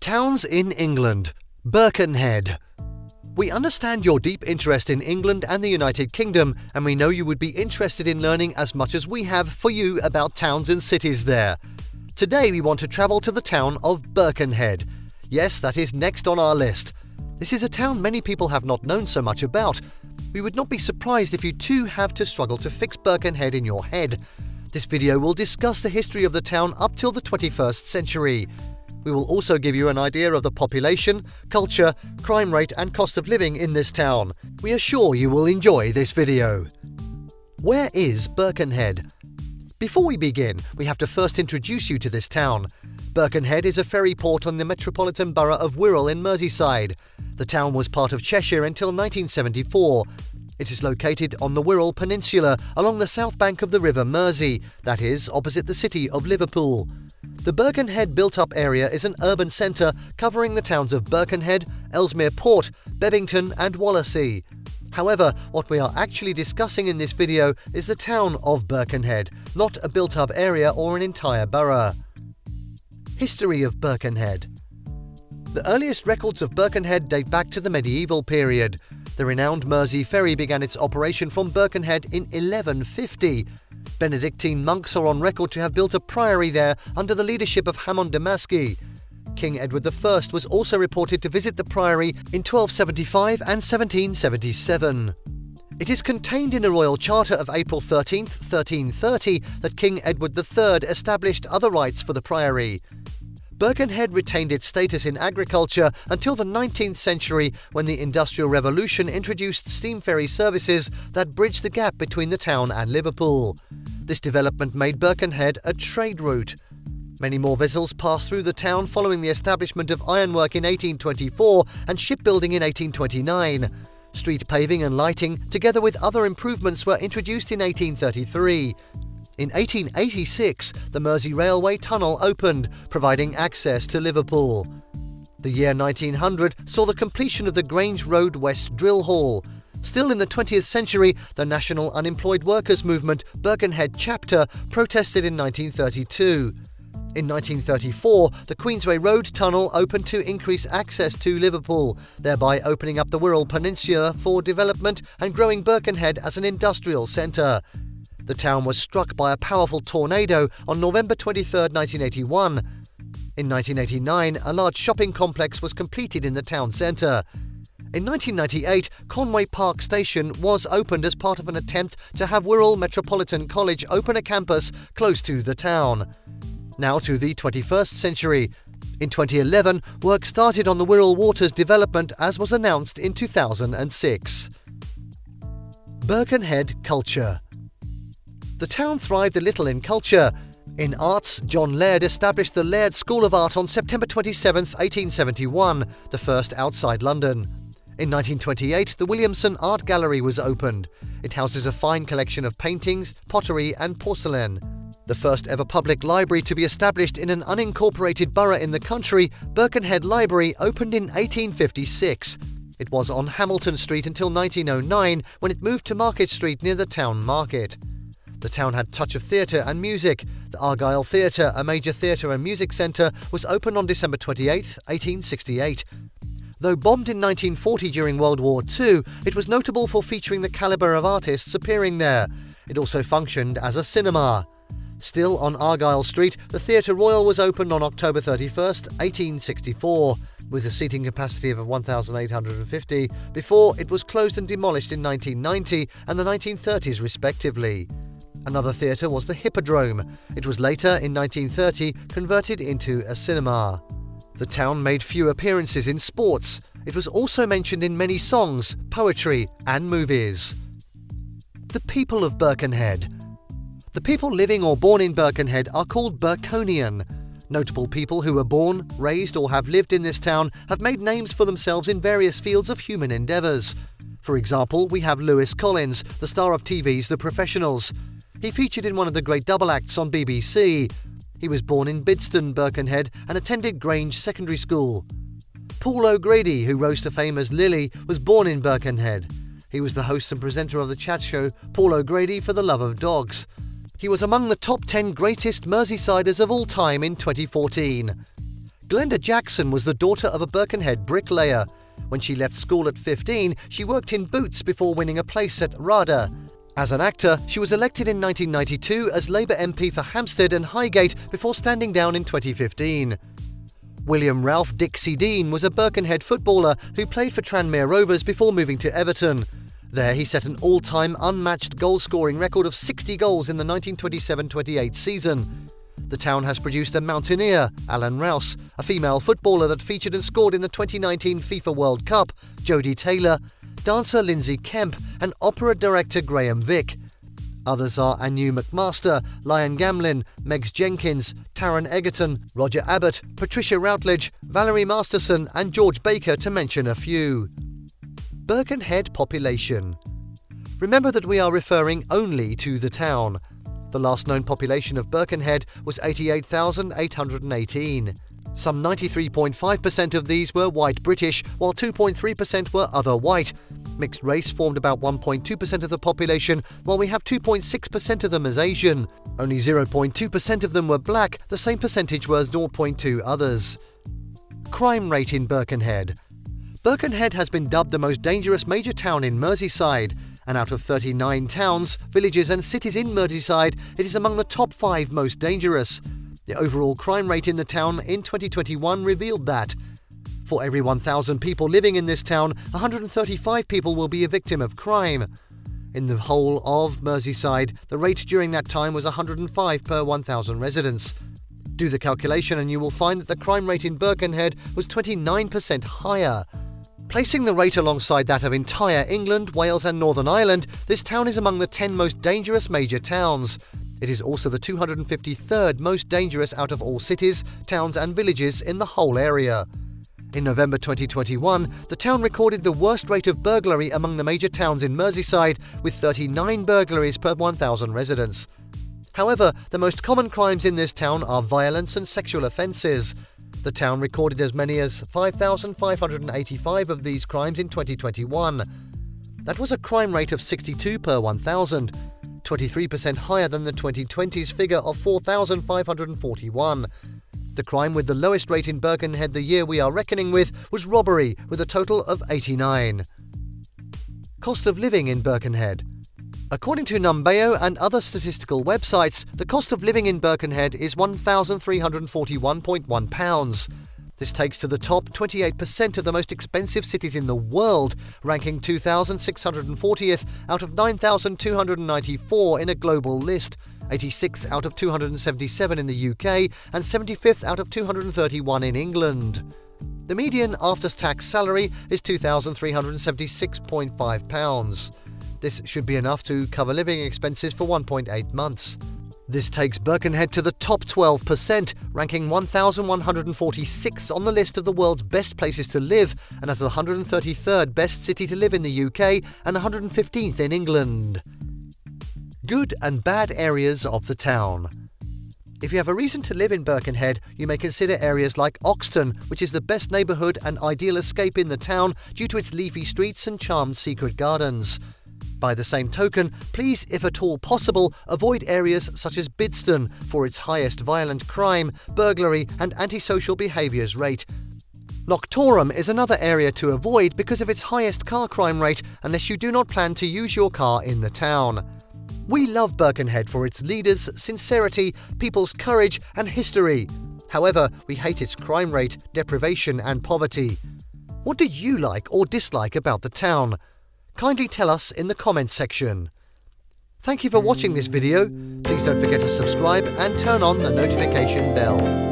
Towns in England. Birkenhead. We understand your deep interest in England and the United Kingdom, and we know you would be interested in learning as much as we have for you about towns and cities there. Today we want to travel to the town of Birkenhead. Yes, that is next on our list. This is a town many people have not known so much about. We would not be surprised if you too have to struggle to fix Birkenhead in your head. This video will discuss the history of the town up till the 21st century. We will also give you an idea of the population, culture, crime rate and cost of living in this town. We are sure you will enjoy this video. Where is Birkenhead? Before we begin, we have to first introduce you to this town. Birkenhead is a ferry port on the metropolitan borough of Wirral in Merseyside. The town was part of Cheshire until 1974. It is located on the Wirral Peninsula along the south bank of the River Mersey, that is, opposite the city of Liverpool. The Birkenhead built-up area is an urban centre covering the towns of Birkenhead, Ellesmere Port, Bebington and Wallasey. However, what we are actually discussing in this video is the town of Birkenhead, not a built-up area or an entire borough. History of Birkenhead. The earliest records of Birkenhead date back to the medieval period. The renowned Mersey ferry began its operation from Birkenhead in 1150. Benedictine monks are on record to have built a priory there under the leadership of Hamon Damaski. King Edward I was also reported to visit the priory in 1275 and 1777. It is contained in a royal charter of April 13, 1330 that King Edward III established other rights for the priory. Birkenhead retained its status in agriculture until the 19th century when the Industrial Revolution introduced steam ferry services that bridged the gap between the town and Liverpool. This development made Birkenhead a trade route. Many more vessels passed through the town following the establishment of ironwork in 1824 and shipbuilding in 1829. Street paving and lighting, together with other improvements, were introduced in 1833. In 1886, the Mersey Railway Tunnel opened, providing access to Liverpool. The year 1900 saw the completion of the Grange Road West Drill Hall. Still in the 20th century, the National Unemployed Workers Movement Birkenhead chapter protested in 1932. In 1934, the Queensway Road Tunnel opened to increase access to Liverpool, thereby opening up the Wirral Peninsula for development and growing Birkenhead as an industrial centre. The town was struck by a powerful tornado on November 23, 1981. In 1989, a large shopping complex was completed in the town centre. In 1998, Conway Park Station was opened as part of an attempt to have Wirral Metropolitan College open a campus close to the town. Now to the 21st century. In 2011, work started on the Wirral Waters development as was announced in 2006. Birkenhead culture. The town thrived a little in culture. In arts, John Laird established the Laird School of Art on September 27, 1871, the first outside London. In 1928, the Williamson Art Gallery was opened. It houses a fine collection of paintings, pottery and porcelain. The first ever public library to be established in an unincorporated borough in the country, Birkenhead Library, opened in 1856. It was on Hamilton Street until 1909, when it moved to Market Street near the town market. The town had touch of theatre and music. The Argyle Theatre, a major theatre and music centre, was opened on December 28, 1868. Though bombed in 1940 during World War II, it was notable for featuring the calibre of artists appearing there. It also functioned as a cinema. Still on Argyle Street, the Theatre Royal was opened on October 31, 1864, with a seating capacity of 1,850, before it was closed and demolished in 1990 and the 1930s respectively. Another theatre was the Hippodrome. It was later, in 1930, converted into a cinema. The town made few appearances in sports. It was also mentioned in many songs, poetry and movies. The people of Birkenhead. The people living or born in Birkenhead are called Birkonian. Notable people who were born, raised or have lived in this town have made names for themselves in various fields of human endeavours. For example, we have Lewis Collins, the star of TV's The Professionals. He featured in one of the great double acts on BBC. He was born in Bidston, Birkenhead, and attended Grange Secondary School. Paul O'Grady, who rose to fame as Lily, was born in Birkenhead. He was the host and presenter of the chat show Paul O'Grady for the Love of Dogs. He was among the top 10 greatest Merseysiders of all time in 2014. Glenda Jackson was the daughter of a Birkenhead bricklayer. When she left school at 15, she worked in boots before winning a place at RADA. As an actor, she was elected in 1992 as Labour MP for Hampstead and Highgate before standing down in 2015. William Ralph Dixie Dean was a Birkenhead footballer who played for Tranmere Rovers before moving to Everton. There he set an all-time unmatched goal-scoring record of 60 goals in the 1927-28 season. The town has produced a mountaineer, Alan Rouse, a female footballer that featured and scored in the 2019 FIFA World Cup, Jodie Taylor, dancer Lindsay Kemp, and opera director Graham Vick. Others are Anu McMaster, Lion Gamlin, Megs Jenkins, Taron Egerton, Roger Abbott, Patricia Routledge, Valerie Masterson, and George Baker, to mention a few. Birkenhead population. Remember that we are referring only to the town. The last known population of Birkenhead was 88,818. Some 93.5% of these were white British, while 2.3% were other white. Mixed race formed about 1.2% of the population, while we have 2.6% of them as Asian. Only 0.2% of them were black, the same percentage was 0.2 others. Crime rate in Birkenhead. Birkenhead has been dubbed the most dangerous major town in Merseyside, and out of 39 towns, villages and cities in Merseyside, it is among the top 5 most dangerous. The overall crime rate in the town in 2021 revealed that. For every 1,000 people living in this town, 135 people will be a victim of crime. In the whole of Merseyside, the rate during that time was 105 per 1,000 residents. Do the calculation and you will find that the crime rate in Birkenhead was 29% higher. Placing the rate alongside that of entire England, Wales and Northern Ireland, this town is among the 10 most dangerous major towns. It is also the 253rd most dangerous out of all cities, towns and villages in the whole area. In November 2021, the town recorded the worst rate of burglary among the major towns in Merseyside, with 39 burglaries per 1,000 residents. However, the most common crimes in this town are violence and sexual offences. The town recorded as many as 5,585 of these crimes in 2021. That was a crime rate of 62 per 1,000, 23% higher than the 2020's figure of 4,541. The crime with the lowest rate in Birkenhead the year we are reckoning with was robbery, with a total of 89. Cost of living in Birkenhead. According to Numbeo and other statistical websites, the cost of living in Birkenhead is £1,341.1. This takes to the top 28% of the most expensive cities in the world, ranking 2,640th out of 9,294 in a global list, 86 out of 277 in the UK, and 75th out of 231 in England. The median after-tax salary is £2,376.5. This should be enough to cover living expenses for 1.8 months. This takes Birkenhead to the top 12%, ranking 1,146 on the list of the world's best places to live, and as the 133rd best city to live in the UK and 115th in England. Good and bad areas of the town. If you have a reason to live in Birkenhead, you may consider areas like Oxton, which is the best neighbourhood and ideal escape in the town due to its leafy streets and charmed secret gardens. By the same token, please, if at all possible, avoid areas such as Bidston for its highest violent crime, burglary and antisocial behaviours rate. Loch Torham is another area to avoid because of its highest car crime rate unless you do not plan to use your car in the town. We love Birkenhead for its leaders, sincerity, people's courage and history. However, we hate its crime rate, deprivation and poverty. What do you like or dislike about the town? Kindly tell us in the comments section. Thank you for watching this video. Please don't forget to subscribe and turn on the notification bell.